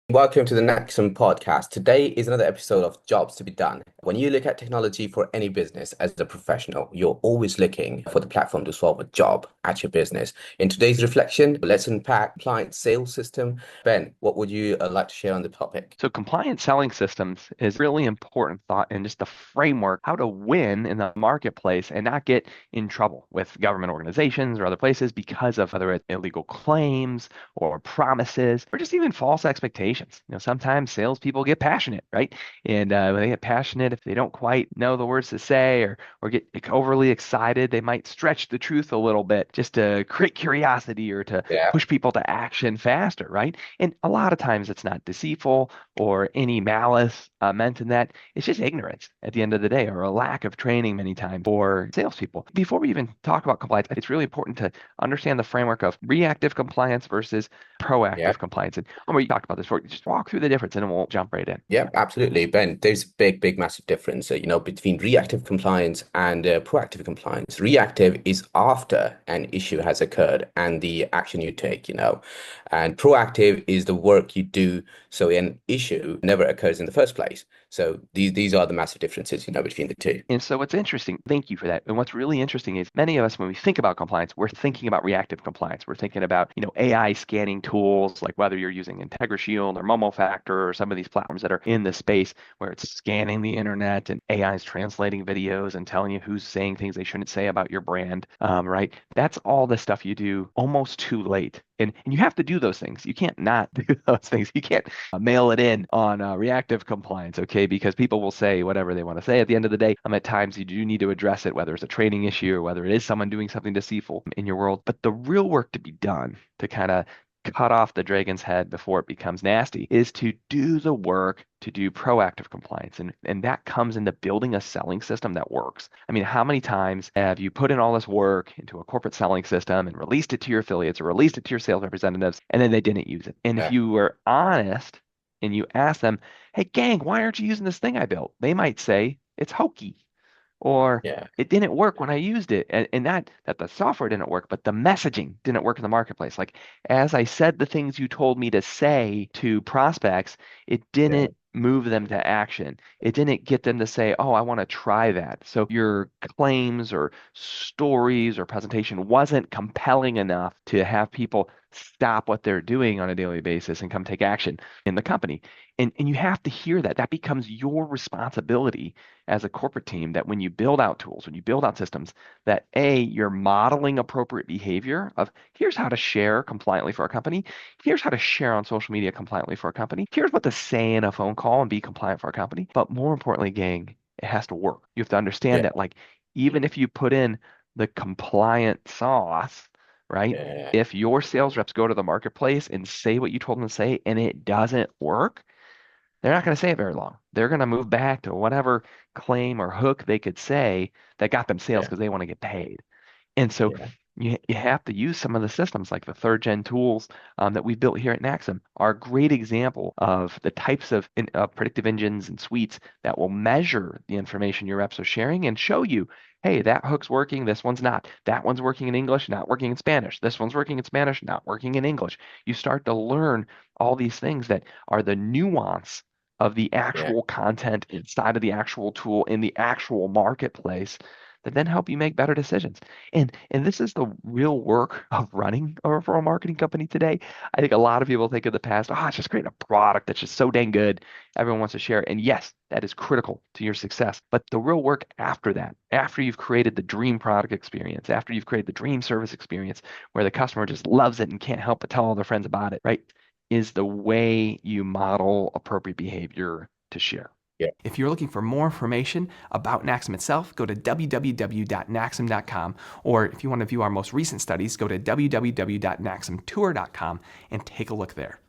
Welcome to the NaXum podcast. Today is another episode of Jobs to be Done. When you look at technology for any business as a professional, you're always looking for the platform to solve a job at your business. In today's reflection, let's unpack client sales system. Ben, what would you like to share on the topic? So compliant selling systems is really important thought and just the framework how to win in the marketplace and not get in trouble with government organizations or other places because of whether it's illegal claims or promises or just even false expectations. Sometimes salespeople get passionate, right? And when they get passionate, if they don't quite know the words to say or get overly excited, they might stretch the truth a little bit just to create curiosity or to Yeah, push people to action faster, right? And a lot of times it's not deceitful or any malice meant in that. It's just ignorance at the end of the day, or a lack of training many times for salespeople. Before we even talk about compliance, it's really important to understand the framework of reactive compliance versus yeah. proactive compliance. And Omar, you talked about this before. Just walk through the difference and then we'll jump right in. Yeah, absolutely, Ben. There's a big, massive difference, between reactive compliance and proactive compliance. Reactive is after an issue has occurred and the action you take, and proactive is the work you do so an issue never occurs in the first place. So these are the massive differences, between the two. And so what's interesting, thank you for that. And what's really interesting is many of us, when we think about compliance, we're thinking about reactive compliance. We're thinking about, AI scanning tools, like whether you're using IntegriShield or Momo Factor or some of these platforms that are in the space where it's scanning the internet and AI is translating videos and telling you who's saying things they shouldn't say about your brand, right? That's all the stuff you do almost too late. And you have to do those things. You can't not do those things. You can't mail it in on reactive compliance, okay? Because people will say whatever they want to say. At the end of the day, at times you do need to address it, whether it's a training issue or whether it is someone doing something deceitful in your world. But the real work to be done to kind of cut off the dragon's head before it becomes nasty is to do the work to do proactive compliance. And that comes into building a selling system that works. I mean, how many times have you put in all this work into a corporate selling system and released it to your affiliates or released it to your sales representatives, and then they didn't use it? And if Yeah, you were honest and you ask them, hey, gang, why aren't you using this thing I built? They might say, it's hokey or yeah, it didn't work when I used it. And not that the software didn't work, but the messaging didn't work in the marketplace. Like as I said the things you told me to say to prospects, it yeah, didn't move them to action. It didn't get them to say, oh, I want to try that. So your claims or stories or presentation wasn't compelling enough to have people stop what they're doing on a daily basis and come take action in the company. And you have to hear that. That becomes your responsibility as a corporate team that when you build out tools, when you build out systems, that A, you're modeling appropriate behavior of here's how to share compliantly for a company. Here's how to share on social media compliantly for a company. Here's what to say in a phone call and be compliant for a company. But more importantly, gang, it has to work. You have to understand yeah, that, like, even if you put in the compliant sauce, right? yeah, If your sales reps go to the marketplace and say what you told them to say and it doesn't work, they're not going to say it very long. They're going to move back to whatever claim or hook they could say that got them sales yeah, because they want to get paid. And so yeah, you have to use some of the systems like the third gen tools that we've built here at NaXum are a great example of the types of predictive engines and suites that will measure the information your reps are sharing and show you, hey, that hook's working, this one's not. That one's working in English, not working in Spanish. This one's working in Spanish, not working in English. You start to learn all these things that are the nuance of the yeah, actual content inside of the actual tool in the actual marketplace that then help you make better decisions. And this is the real work of running a referral marketing company today. I think a lot of people think of the past, oh, it's just creating a product that's just so dang good. Everyone wants to share it. And yes, that is critical to your success. But the real work after that, after you've created the dream product experience, after you've created the dream service experience where the customer just loves it and can't help but tell all their friends about it, right? Is the way you model appropriate behavior to share. yeah. If you're looking for more information about NaXum itself, go to www.naxum.com, or if you want to view our most recent studies, go to www.naxumtour.com and take a look there.